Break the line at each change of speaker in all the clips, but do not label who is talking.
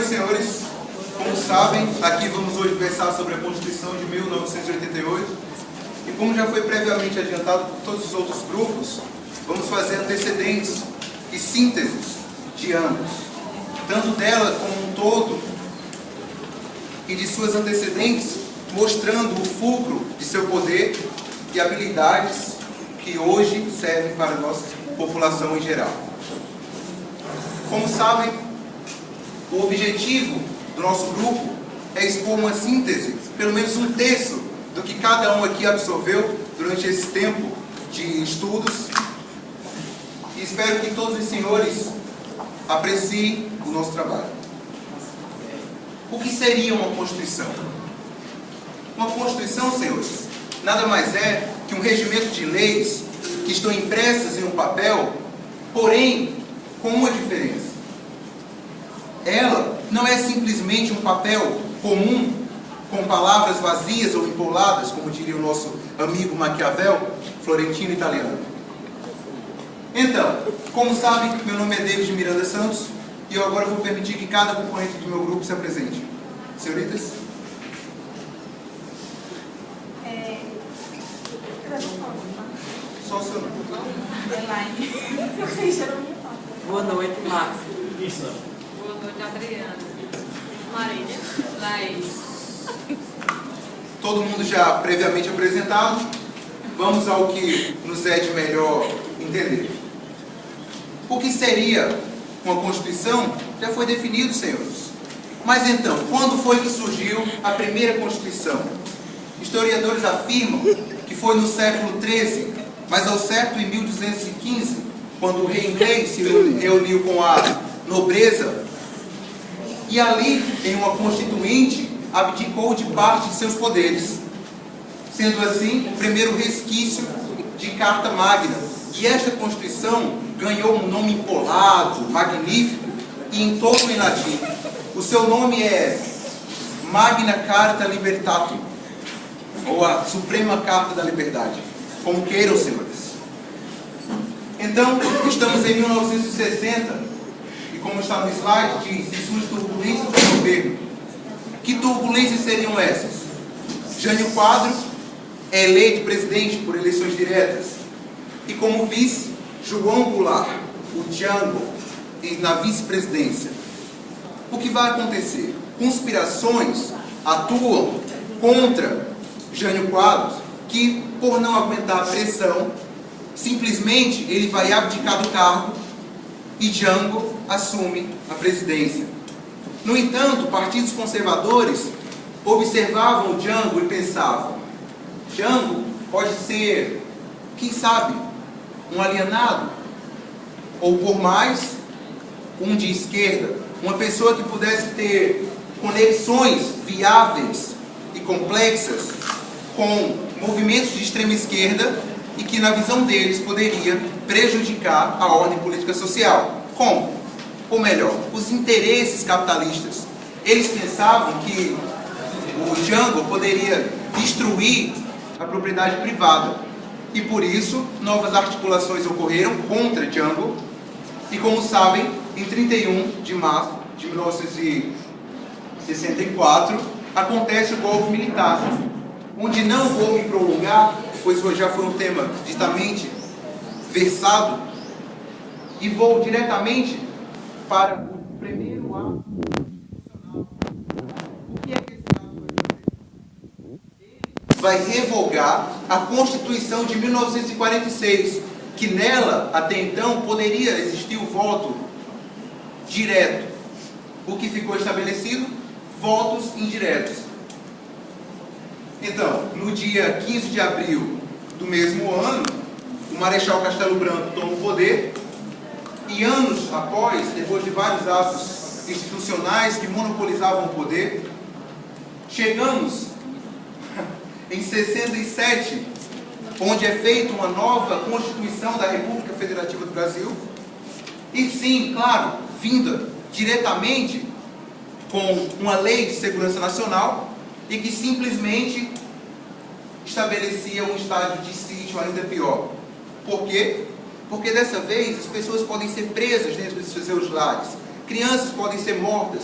e senhores, como sabem, aqui vamos hoje versar sobre a Constituição de 1988 e como já foi previamente adiantado por todos os outros grupos, vamos fazer antecedentes e sínteses de ambos, tanto dela como um todo e de suas antecedentes, mostrando o fulcro de seu poder e habilidades que hoje servem para a nossa população em geral. Como sabem, o objetivo do nosso grupo é expor uma síntese, pelo menos um terço, do que cada um aqui absorveu durante esse tempo de estudos. E espero que todos os senhores apreciem o nosso trabalho. O que seria uma Constituição? Uma Constituição, senhores, nada mais é que um regimento de leis que estão impressas em um papel, porém com uma diferença. Ela não é simplesmente um papel comum, com palavras vazias ou empoladas, como diria o nosso amigo Maquiavel, florentino italiano. Então, como sabem, meu nome é David Miranda Santos e eu agora vou permitir que cada componente do meu grupo se apresente. Senhoritas? Só o seu nome.
Elaine.
Boa noite, Max.
Boa noite, Adriana. Marília. Laís.
Todo mundo já previamente apresentado. Vamos ao que nos é de melhor entender. O que seria uma Constituição já foi definido, senhores. Mas então, quando foi que surgiu a primeira Constituição? Historiadores afirmam que foi no século XIII, mas ao certo em 1215, quando o rei inglês se reuniu com a nobreza e ali, em uma constituinte, abdicou de parte de seus poderes, sendo assim o primeiro resquício de Carta Magna. E esta Constituição ganhou um nome empolado, magnífico e em todo em latim. O seu nome é Magna Carta Libertatum, ou a Suprema Carta da Liberdade, como queiram, senhores. Então, estamos em 1960 e, como está no slide, diz: e suas turbulências do governo. Que turbulências seriam essas? Jânio Quadros é eleito presidente por eleições diretas e, como vice, João Goulart, o Django, na vice-presidência. O que vai acontecer? Conspirações atuam contra Jânio Quadros, que, por não aguentar a pressão, simplesmente ele vai abdicar do cargo e Django assume a presidência. No entanto, partidos conservadores observavam o Django e pensavam: Django pode ser, quem sabe, um alienado, ou por mais, um de esquerda, uma pessoa que pudesse ter conexões viáveis e complexas com movimentos de extrema esquerda e que, na visão deles, poderia prejudicar a ordem política social. Como? Ou melhor, os interesses capitalistas. Eles pensavam que o Django poderia destruir a propriedade privada e, por isso, novas articulações ocorreram contra Django e, como sabem, em 31 de março de 1964 acontece o golpe militar, onde não vou me prolongar, pois hoje já foi um tema ditamente versado, e vou diretamente para o primeiro ato constitucional. O que é que esse ato vai fazer? Vai revogar a Constituição de 1946, que nela, até então, poderia existir o voto direto. O que ficou estabelecido? Votos indiretos. Então, no dia 15 de abril do mesmo ano, o Marechal Castelo Branco toma o poder e, anos após, depois de vários atos institucionais que monopolizavam o poder, chegamos em 67, onde é feita uma nova Constituição da República Federativa do Brasil, e sim, claro, vinda diretamente com uma lei de segurança nacional e que simplesmente estabelecia um estágio de sítio ainda pior. Por quê? Porque dessa vez as pessoas podem ser presas dentro de seus lares, crianças podem ser mortas,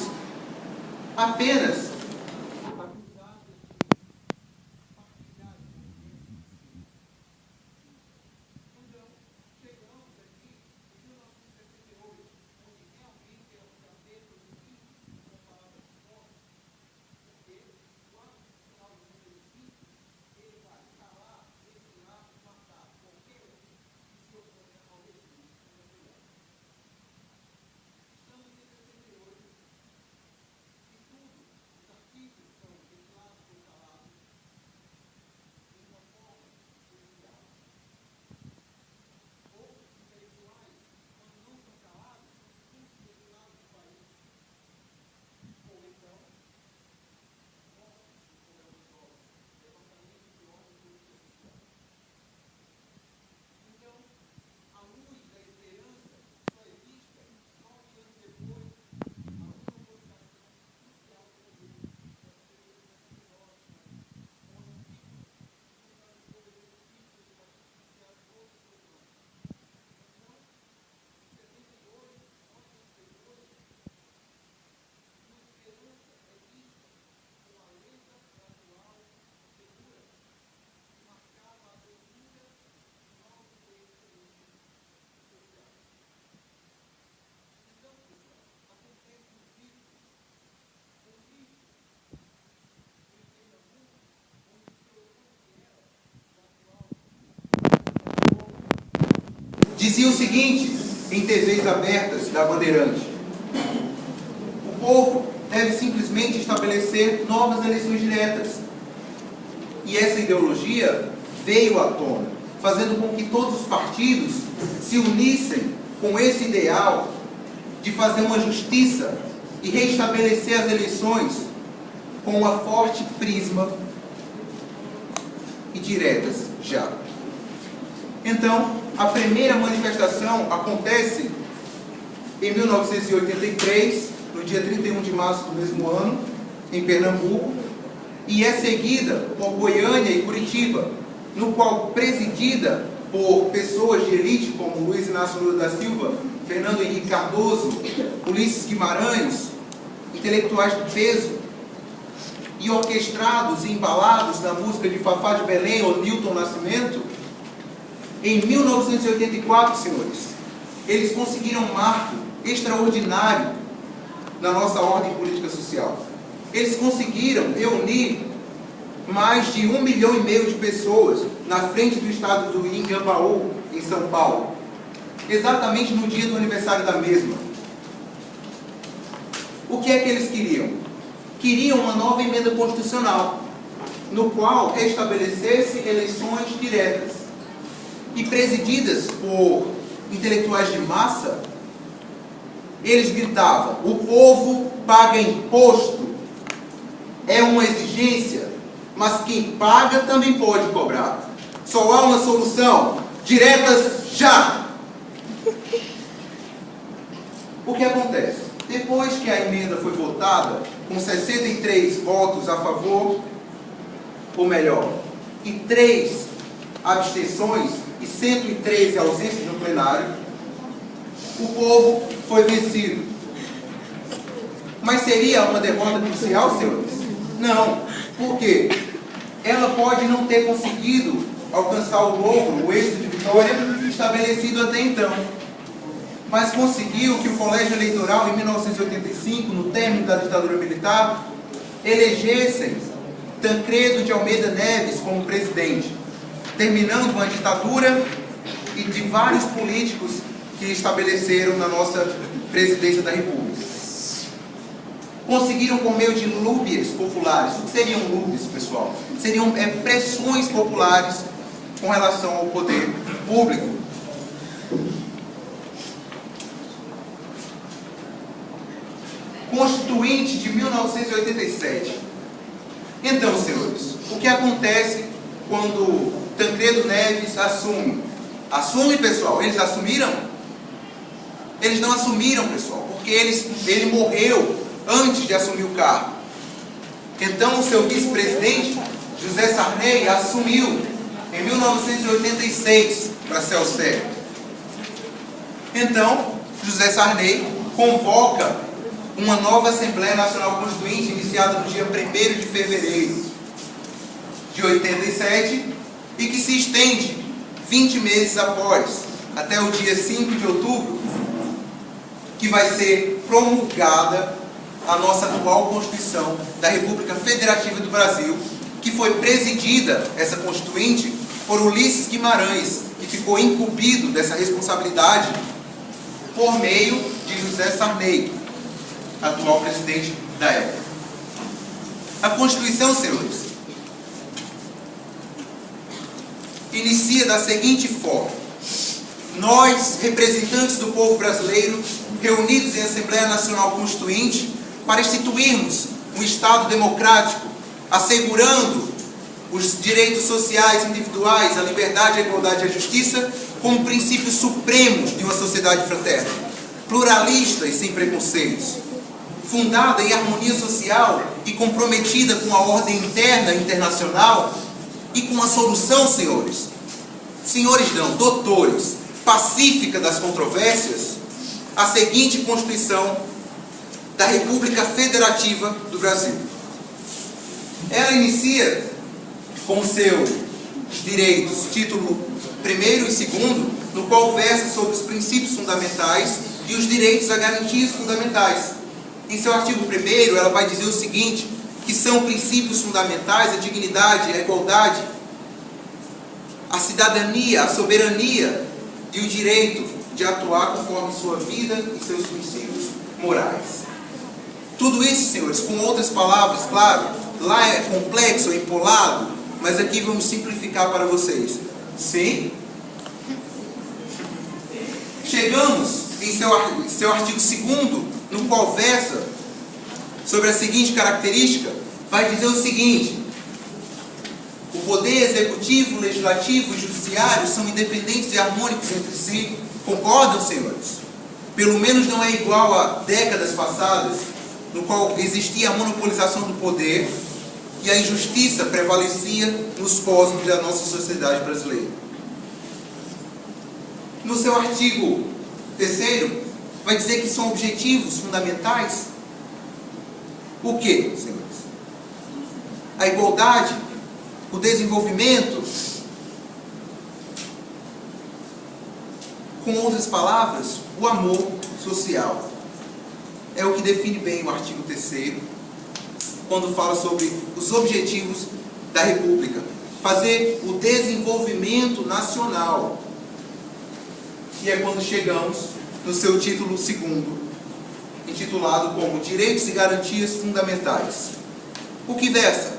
apenas dizia o seguinte em TVs abertas da Bandeirante: o povo deve simplesmente estabelecer novas eleições diretas. E essa ideologia veio à tona, fazendo com que todos os partidos se unissem com esse ideal de fazer uma justiça e restabelecer as eleições com uma forte prisma e diretas já. Então, a primeira manifestação acontece em 1983, no dia 31 de março do mesmo ano, em Pernambuco, e é seguida por Goiânia e Curitiba, no qual, presidida por pessoas de elite como Luiz Inácio Lula da Silva, Fernando Henrique Cardoso, Ulisses Guimarães, intelectuais de peso, e orquestrados e embalados na música de Fafá de Belém ou Nilton Nascimento, em 1984, senhores, eles conseguiram um marco extraordinário na nossa ordem política social. Eles conseguiram reunir mais de 1,5 milhão de pessoas na frente do estado do Inhambaú, em São Paulo, exatamente no dia do aniversário da mesma. O que é que eles queriam? Queriam uma nova emenda constitucional, no qual estabelecesse eleições diretas e presididas por intelectuais de massa. Eles gritavam: o povo paga imposto, é uma exigência, mas quem paga também pode cobrar. Só há uma solução: diretas já! O que acontece? Depois que a emenda foi votada, com 63 votos a favor, ou melhor, e 3 abstenções e 113 ausências no plenário, o povo foi vencido. Mas seria uma derrota crucial, senhores? Não. Por quê? Ela pode não ter conseguido alcançar o lucro, o êxito de vitória estabelecido até então, mas conseguiu que o Colégio Eleitoral, em 1985, no término da ditadura militar, elegessem Tancredo de Almeida Neves como presidente, terminando uma ditadura e de vários políticos que estabeleceram na nossa presidência da República. Conseguiram por meio de lúbias populares. O que seriam lúbias, pessoal? Seriam pressões populares com relação ao poder público. Constituinte de 1987. Então, senhores, o que acontece quando Tancredo Neves assume? Assume, pessoal. Eles assumiram? Eles não assumiram, pessoal, porque ele morreu antes de assumir o cargo. Então, o seu vice-presidente, José Sarney, assumiu em 1986, para ser ao certo. Então, José Sarney convoca uma nova Assembleia Nacional Constituinte iniciada no dia 1º de fevereiro de 87 e que se estende 20 meses após, até o dia 5 de outubro, que vai ser promulgada a nossa atual Constituição da República Federativa do Brasil, que foi presidida, essa Constituinte, por Ulisses Guimarães, que ficou incumbido dessa responsabilidade por meio de José Sarney, atual presidente da época. A Constituição, senhores, inicia da seguinte forma: nós, representantes do povo brasileiro, reunidos em Assembleia Nacional Constituinte, para instituirmos um Estado democrático, assegurando os direitos sociais individuais, a liberdade, a igualdade e a justiça, como princípios supremos de uma sociedade fraterna, pluralista e sem preconceitos, fundada em harmonia social e comprometida com a ordem interna e internacional e com a solução, senhores, doutores, pacífica das controvérsias, a seguinte Constituição da República Federativa do Brasil. Ela inicia com seus direitos, título 1º e 2º, no qual versa sobre os princípios fundamentais e os direitos a garantias fundamentais. Em seu artigo 1º, ela vai dizer o seguinte, que são princípios fundamentais a dignidade, a igualdade, a cidadania, a soberania e o direito de atuar conforme sua vida e seus princípios morais. Tudo isso, senhores, com outras palavras, claro, lá é complexo, é empolado, mas aqui vamos simplificar para vocês. Sim? Chegamos em seu artigo 2º, no qual versa sobre a seguinte característica, vai dizer o seguinte: o poder executivo, legislativo e judiciário são independentes e harmônicos entre si. Concordam, senhores? Pelo menos não é igual a décadas passadas, no qual existia a monopolização do poder e a injustiça prevalecia nos cosmos da nossa sociedade brasileira. No seu artigo 3º, vai dizer que são objetivos fundamentais. O que, senhores? A igualdade, o desenvolvimento. Com outras palavras, o amor social. É o que define bem o artigo 3º, quando fala sobre os objetivos da República. Fazer o desenvolvimento nacional. E é quando chegamos no seu título 2º, intitulado como Direitos e Garantias Fundamentais. O que versa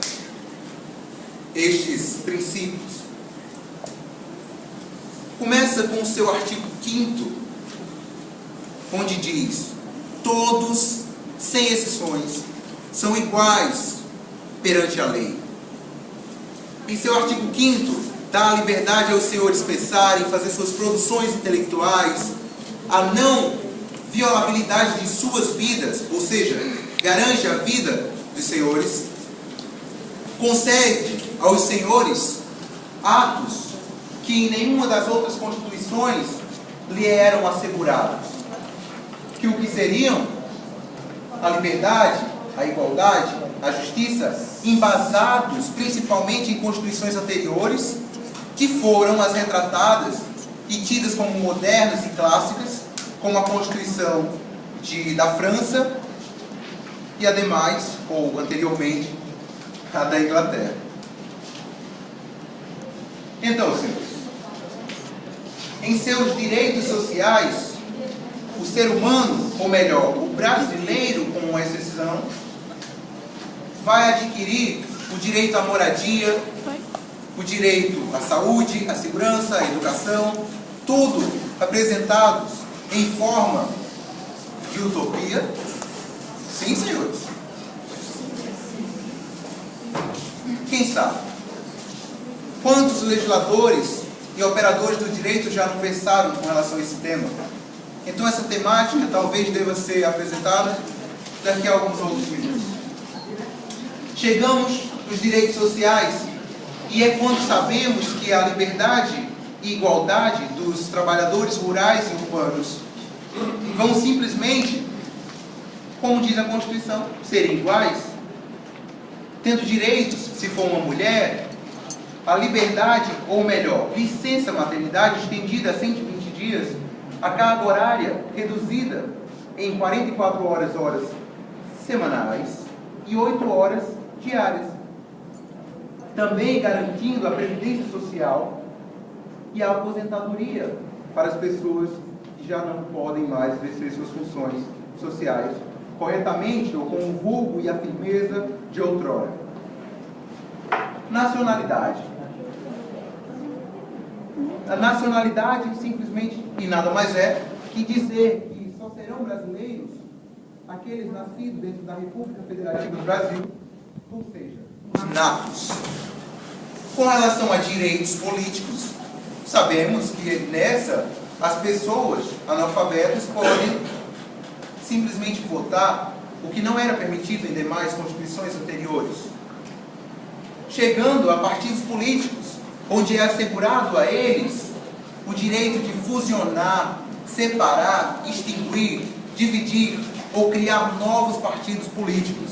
estes princípios? Começa com o seu artigo 5º, onde diz: todos, sem exceções, são iguais perante a lei. Em seu artigo 5º, dá a liberdade aos senhores pensarem, fazer suas produções intelectuais, a não violabilidade de suas vidas, ou seja, garante a vida dos senhores, concede aos senhores atos que em nenhuma das outras constituições lhe eram assegurados. Que o que seriam a liberdade, a igualdade, a justiça, embasados principalmente em constituições anteriores, que foram as retratadas e tidas como modernas e clássicas, como a Constituição da França e, ademais, ou anteriormente, a da Inglaterra. Então, senhores, em seus direitos sociais, o ser humano, ou melhor, o brasileiro, como exceção, vai adquirir o direito à moradia, o direito à saúde, à segurança, à educação, tudo apresentados em forma de utopia. Sim, senhores? Quem sabe? Quantos legisladores e operadores do direito já não pensaram com relação a esse tema? Então essa temática talvez deva ser apresentada daqui a alguns outros minutos. Chegamos nos direitos sociais, e é quando sabemos que a liberdade e igualdade dos trabalhadores rurais e urbanos vão simplesmente como diz a Constituição, serem iguais, tendo direitos, se for uma mulher, a liberdade, ou melhor, licença maternidade estendida a 120 dias, a carga horária reduzida em 44 horas semanais e 8 horas diárias, também garantindo a previdência social e a aposentadoria para as pessoas que já não podem mais exercer suas funções sociais corretamente ou com o vulgo e a firmeza de outrora. Nacionalidade. A nacionalidade simplesmente, e nada mais é, que dizer que só serão brasileiros aqueles nascidos dentro da República Federativa do Brasil, ou seja, os natos. Com relação a direitos políticos, sabemos que nessa as pessoas analfabetas podem simplesmente votar, o que não era permitido em demais constituições anteriores, chegando a partidos políticos, onde é assegurado a eles o direito de fusionar, separar, extinguir, dividir ou criar novos partidos políticos.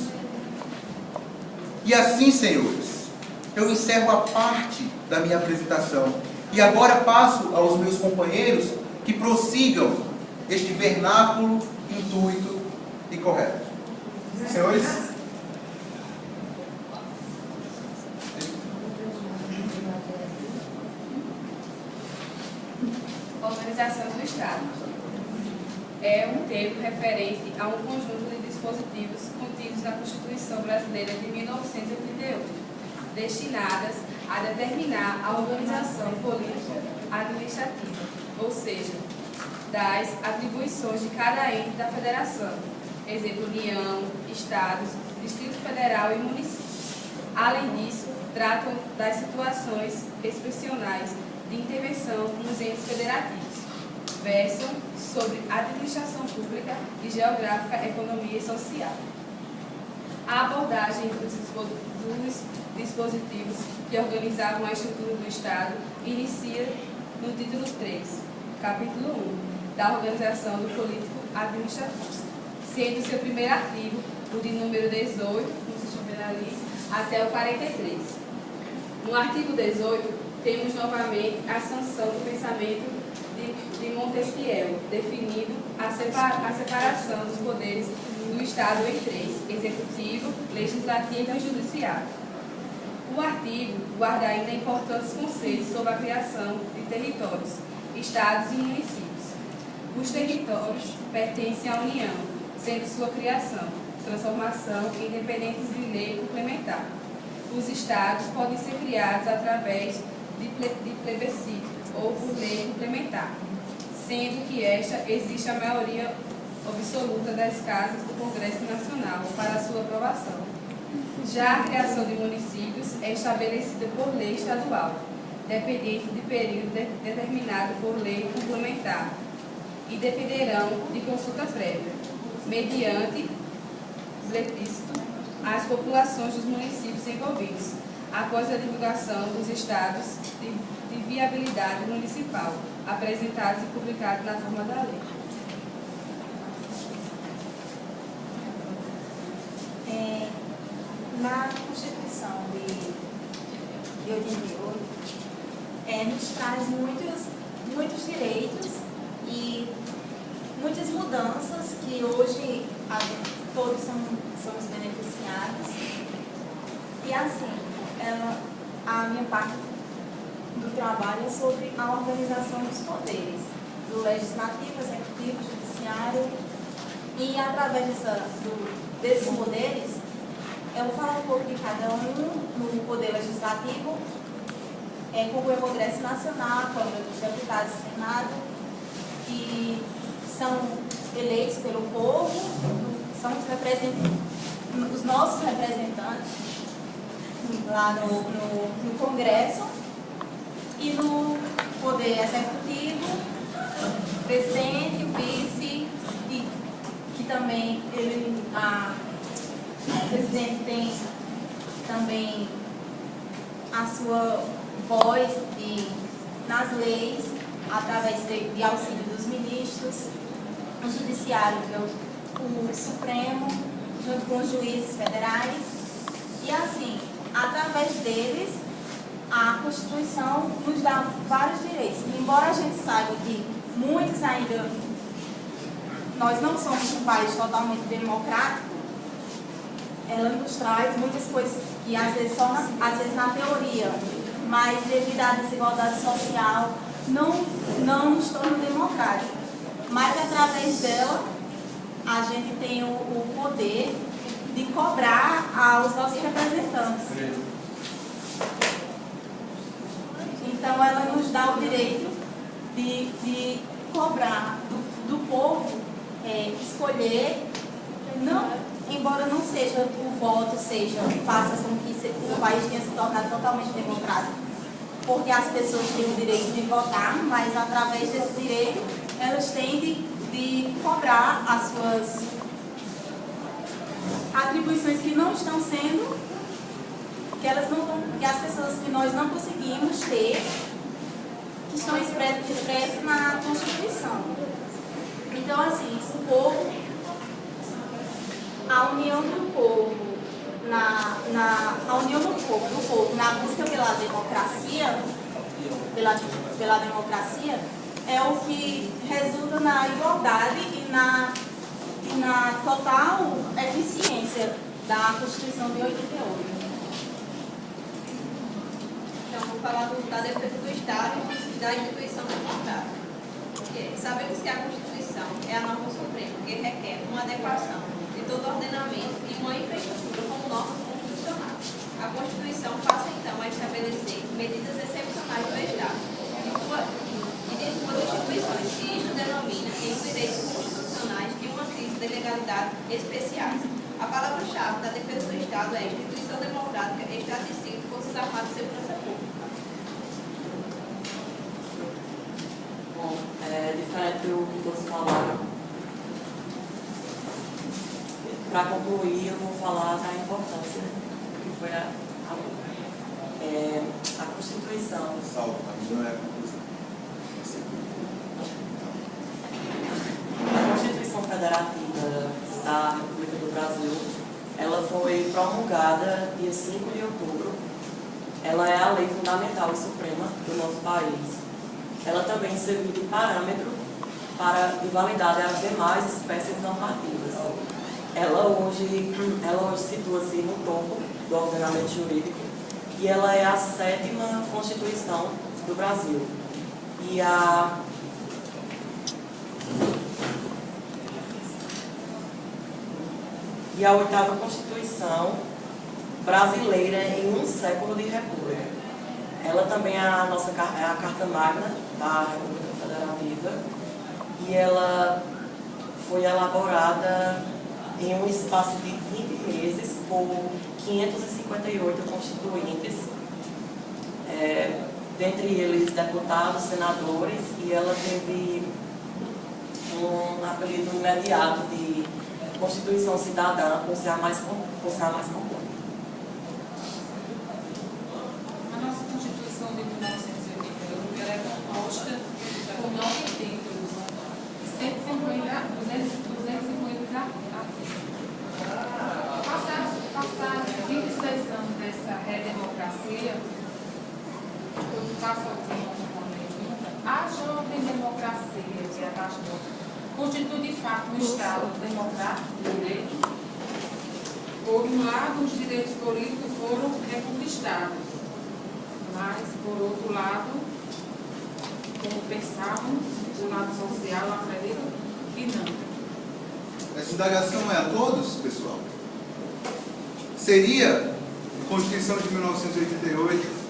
E assim, senhores, eu encerro a parte da minha apresentação e agora passo aos meus companheiros que prossigam este vernáculo intuito e correto. Senhores?
Organização do Estado. É um termo referente a um conjunto de dispositivos contidos na Constituição Brasileira de 1988, destinadas a determinar a organização político-administrativa, ou seja, das atribuições de cada ente da Federação, exemplo, União, Estados, Distrito Federal e municípios. Além disso, tratam das situações excepcionais de intervenção nos entes federativos. Versam sobre administração pública e geográfica, economia e social. A abordagem dos dispositivos que organizavam a estrutura do Estado inicia no título 3, capítulo 1, da Organização do Político Administrativo, sendo seu primeiro artigo o de número 18, como vocês estão vendo ali, até o 43. No artigo 18, temos novamente a sanção do pensamento de Montesquieu, definindo a separação dos poderes do Estado em três: executivo, legislativo e judiciário. O artigo guarda ainda importantes conceitos sobre a criação de territórios, estados e municípios. Os territórios pertencem à União, sendo sua criação, transformação independentes de lei complementar. Os estados podem ser criados através de plebiscito ou por lei complementar, sendo que esta existe a maioria absoluta das casas do Congresso Nacional para sua aprovação. Já a criação de municípios é estabelecida por lei estadual, dependente de período determinado por lei complementar, e dependerão de consulta prévia, mediante plebiscito, às populações dos municípios envolvidos, após a divulgação dos estados de viabilidade municipal, apresentados e publicados na forma da lei.
Na Constituição de 88, nos traz muitos direitos e muitas mudanças que hoje todos somos beneficiados. E assim, a minha parte do trabalho é sobre a organização dos poderes, do legislativo, executivo, judiciário, e através desses poderes, eu vou falar um pouco de cada um. No poder legislativo, compõe o Congresso Nacional, a Câmara dos Deputados e Senado, que são eleitos pelo povo, são os nossos representantes lá no Congresso. E no poder executivo, presidente, vice, e que também o presidente tem também a sua voz nas leis, através de auxílio dos ministros. O judiciário, que eu o Supremo, junto com os juízes federais, e assim, através deles, a Constituição nos dá vários direitos. Embora a gente saiba que muitos ainda, nós não somos um país totalmente democrático, ela nos traz muitas coisas que às vezes na teoria, mas devido à desigualdade social, não nos torna democráticos. Mas através dela, a gente tem o poder de cobrar aos nossos representantes. Então, ela nos dá o direito de cobrar do povo escolher, embora não seja o voto, faça com que o país tenha se tornado totalmente democrático, porque as pessoas têm o direito de votar, mas através desse direito, elas têm de cobrar as suas atribuições que não estão sendo, que as pessoas que nós não conseguimos ter, que estão expressas na Constituição. Então, assim, o povo, a união do povo, a união do povo na busca pela democracia, é o que resulta na igualdade e na total eficiência da Constituição de 88.
Então, vou falar da defesa do Estado e da instituição democrática. Sabemos que a Constituição é a norma suprema, que requer uma adequação de todo ordenamento e uma infraestrutura como normas constitucionais. A Constituição passa, então, a estabelecer medidas excepcionais do Estado e de suas instituições, e isto denomina os direitos constitucionais de uma crise de legalidade especiais. A palavra-chave da defesa do Estado é instituição democrática, Estado de Direito, Forças Armadas e Segurança Pública.
Bom, diferente do que todos falaram, para concluir, eu vou falar da importância que foi a Constituição.
Salve, mas não é a conclusão.
A Constituição Federativa da República do Brasil, ela foi promulgada dia 5 de outubro. Ela é a lei fundamental e suprema do nosso país. Ela também serviu de parâmetro de validade às demais espécies normativas. Ela hoje situa-se no topo do ordenamento jurídico e ela é a 7ª Constituição do Brasil. E a 8ª Constituição brasileira em um século de república. Ela também é a Carta Magna da República Federativa e ela foi elaborada em um espaço de 20 meses por 558 constituintes, dentre eles deputados, senadores, e ela teve um apelido imediato de Constituição Cidadã, por ser a mais completa.
A nossa Constituição de 1988 ela é composta por 9 títulos, 250 artigos. Passados 26 anos dessa redemocracia, eu faço uma pergunta. A jovem democracia que arrastou constitui de fato um Estado democrático de direito? Por um lado, os direitos políticos foram reconquistados, mas, por outro lado, como pensávamos, do lado social, eu acredito que não.
Essa indagação é a todos, pessoal? Seria a Constituição de 1988